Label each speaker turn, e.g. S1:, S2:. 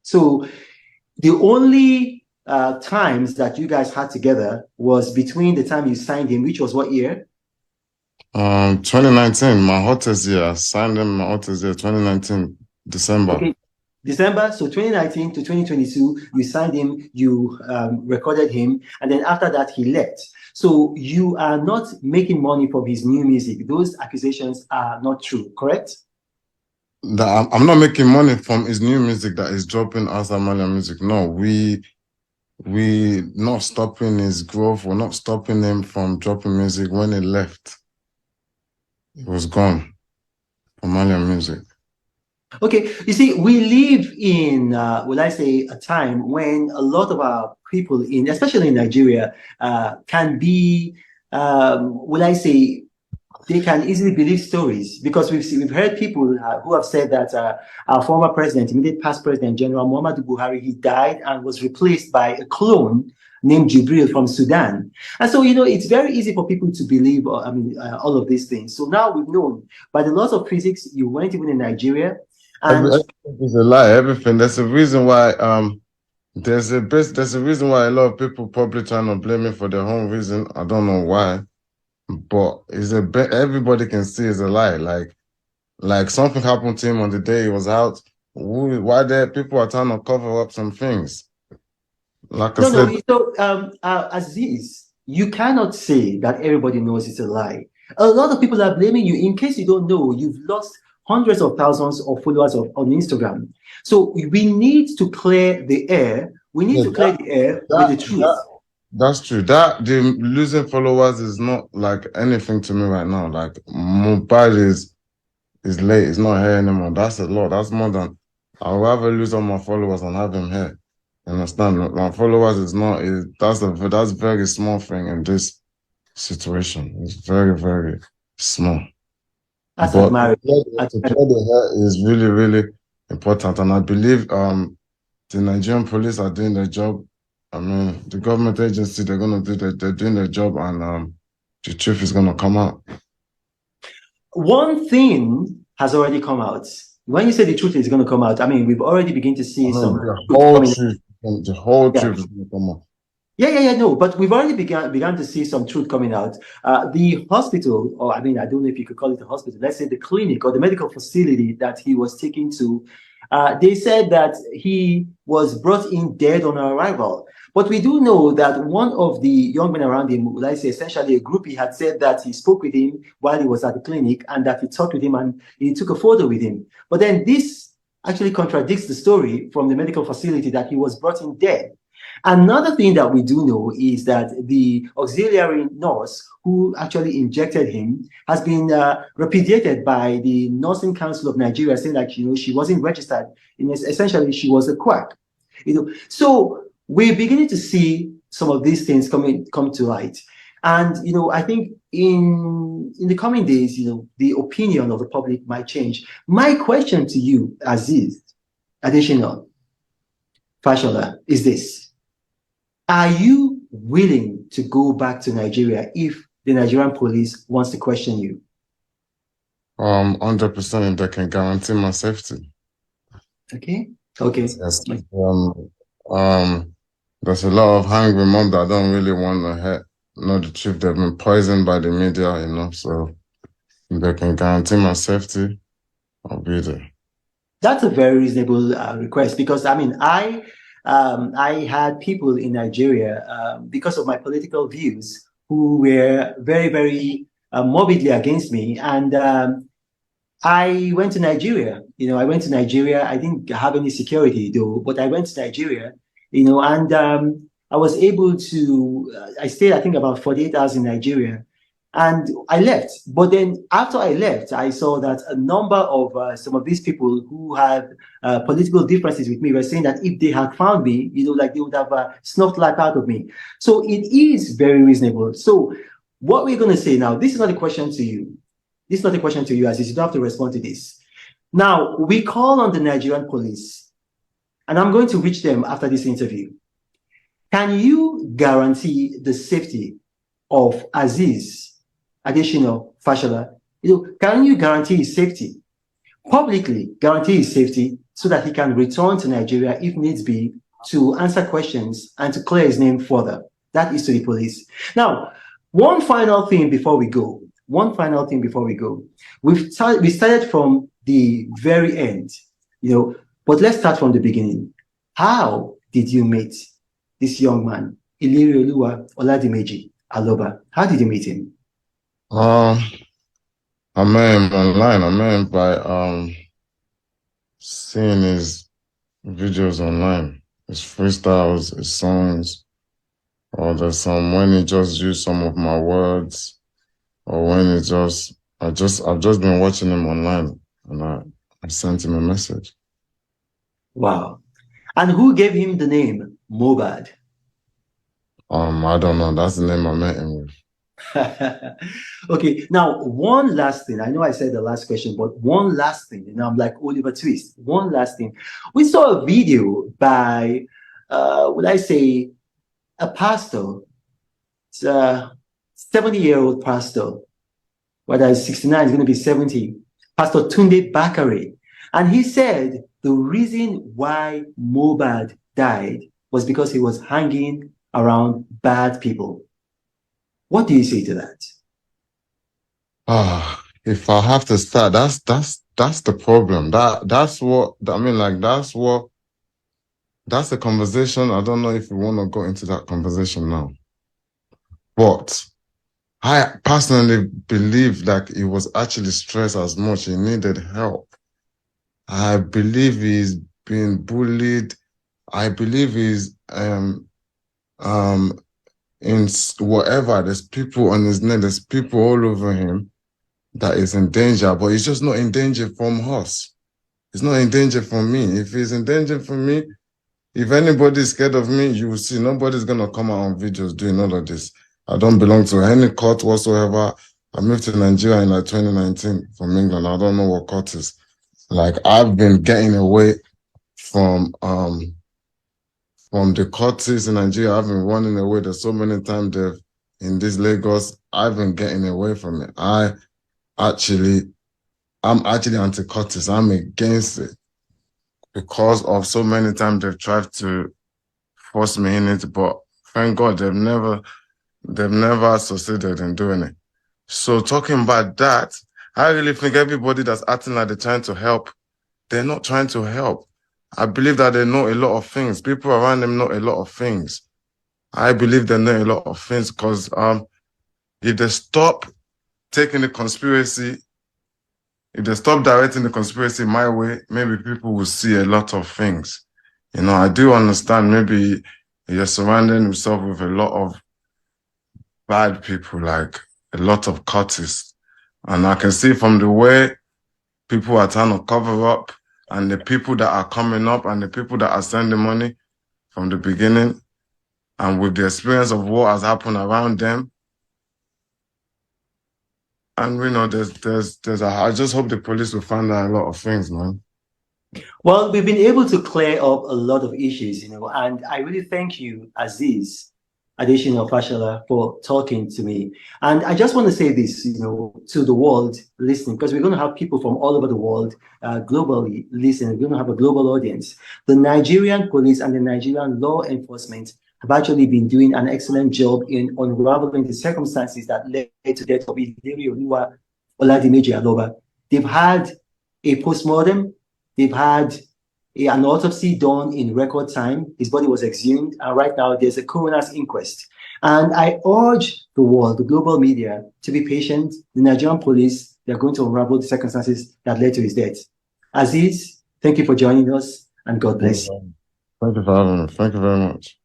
S1: So the only times that you guys had together was between the time you signed him, which was what year?
S2: 2019, my hottest year. I signed him my hottest year, 2019, December.
S1: Okay, December. So 2019 to 2022, you signed him, you recorded him, and then after that, he left. So you are not making money from his new music. Those accusations are not true, correct?
S2: That I'm not making money from his new music that is dropping outside Malian music. No, we not stopping his growth. We're not stopping him from dropping music. When he left, it was gone from Malian music.
S1: Okay, you see, we live in, will I say, a time when a lot of our people in, especially in Nigeria, can be, will I say, they can easily believe stories because we've heard people who have said that our former president, immediate past president, General Muhammadu Buhari, he died and was replaced by a clone named Jibril from Sudan. And so, it's very easy for people to believe, all of these things. So now we've known by the laws of physics, you weren't even in Nigeria. And
S2: Everything is a lie. Everything. There's a reason why. There's a reason why a lot of people probably trying to blame me for their own reason. I don't know why, but everybody can see it's a lie. Like something happened to him on the day he was out. Why there people are trying to cover up some things? Like I
S1: no,
S2: said,
S1: no. So, Aziz, you cannot say that everybody knows it's a lie. A lot of people are blaming you. In case you don't know, you've lost hundreds of thousands of followers on Instagram. So we need to clear the air. We need
S2: yeah,
S1: to clear the air with
S2: that
S1: the truth.
S2: that's true. That the losing followers is not like anything to me right now. Like Mohbad is late. It's not here anymore. That's a lot. That's more than I'd rather lose all my followers and have him here. You understand? My followers is not is that's very small thing in this situation. It's very, very small.
S1: That's
S2: But
S1: admirable.
S2: to clear the hair is really, really important. And I believe the Nigerian police are doing their job. I mean, the government agency, they're doing their job, and the truth is gonna come out.
S1: One thing has already come out. When you say the truth is going to come out, I mean, we've already begun to
S2: I
S1: see
S2: mean,
S1: some truth coming.
S2: the whole
S1: Yeah.
S2: truth is gonna come out.
S1: Yeah, no, but we've already began to see some truth coming out. The hospital, or I mean, I don't know if you could call it a hospital, let's say the clinic or the medical facility that he was taken to, they said that he was brought in dead on arrival. But we do know that one of the young men around him, let's say essentially a groupie, had said that he spoke with him while he was at the clinic and that he talked with him and he took a photo with him. But then this actually contradicts the story from the medical facility that he was brought in dead. Another thing that we do know is that the auxiliary nurse who actually injected him has been repudiated by the Nursing Council of Nigeria, saying that she wasn't registered. Essentially, she was a quack. So we're beginning to see some of these things come to light, and I think in the coming days, the opinion of the public might change. My question to you, Aziz additional Fashola, is this. Are you willing to go back to Nigeria if the Nigerian police wants to question you?
S2: 100% if they can guarantee my safety.
S1: Okay. Okay.
S2: Yes. There's a lot of hungry mom that don't really want to know the truth. They've been poisoned by the media, so if they can guarantee my safety, I'll be there.
S1: That's a very reasonable request because I mean I had people in Nigeria because of my political views who were very, very morbidly against me. And I went to Nigeria. I went to Nigeria. I didn't have any security though, but I went to Nigeria, and I was able to, I stayed, I think, about 48 hours in Nigeria. And I left. But then after I left, I saw that a number of some of these people who had political differences with me were saying that if they had found me, like they would have snuffed life out of me. So it is very reasonable. So what we're going to say now, this is not a question to you. This is not a question to you, Aziz. You don't have to respond to this. Now, we call on the Nigerian police, and I'm going to reach them after this interview. Can you guarantee the safety of Aziz Additional Fashola? Can you guarantee his safety? Publicly guarantee his safety so that he can return to Nigeria if needs be to answer questions and to clear his name further. That is to the police. Now, one final thing before we go. One final thing before we go. We started from the very end, but let's start from the beginning. How did you meet this young man, Ilirioluwa Oladimeji Aloba? How did you meet him?
S2: I met him online. I met him by seeing his videos online, his freestyles, his songs, or there's some when he just used some of my words, or when I've just been watching him online, and I sent him a message.
S1: Wow. And who gave him the name Mohbad?
S2: I don't know. That's the name I met him with.
S1: Okay, now one last thing. I know I said the last question, but one last thing. I'm like Oliver Twist. One last thing. We saw a video by, would I say, a pastor. It's a 70-year-old pastor. Whether he's 69, he's going to be 70. Pastor Tunde Bakare. And he said the reason why Mohbad died was because he was hanging around bad people. What do you say to that?
S2: If I have to start, that's the problem. That's the conversation. I don't know if we want to go into that conversation now. But I personally believe that he was actually stressed as much. He needed help. I believe he's being bullied. I believe he's in whatever, there's people on his neck, there's people all over him that is in danger, but he's just not in danger from us. He's not in danger from me. If he's in danger from me, if anybody's scared of me, you will see nobody's gonna come out on videos doing all of this. I don't belong to any court whatsoever. I moved to Nigeria in like 2019 from England. I don't know what court is. Like, I've been getting away from the courts in Nigeria. I've been running away. There's so many times in this Lagos, I've been getting away from it. I'm actually anti-courts. I'm against it because of so many times they've tried to force me in it, but thank God they've never succeeded in doing it. So talking about that, I really think everybody that's acting like they're trying to help, they're not trying to help. I believe that they know a lot of things. People around them know a lot of things. I believe they know a lot of things because if they stop taking the conspiracy, if they stop directing the conspiracy my way, maybe people will see a lot of things. I do understand maybe you're surrounding himself with a lot of bad people, like a lot of cultists. And I can see from the way people are trying to cover up and the people that are coming up and the people that are sending money from the beginning and with the experience of what has happened around them. And I just hope the police will find out a lot of things, man.
S1: Well, we've been able to clear up a lot of issues, and I really thank you, Aziz Adesina Fashola, for talking to me. And I just want to say this, to the world listening, because we're going to have people from all over the world globally listening. We're going to have a global audience. The Nigerian police and the Nigerian law enforcement have actually been doing an excellent job in unraveling the circumstances that led to the death of Ilirioluwa Oladimeji Aloba. They've had a postmortem. They've had an autopsy done in record time. His body was exhumed, and right now there's a coroner's inquest. And I urge the world, the global media, to be patient. The Nigerian police, they're going to unravel the circumstances that led to his death. Aziz, thank you for joining us, and God bless you.
S2: Thank you for having me. Thank you very much.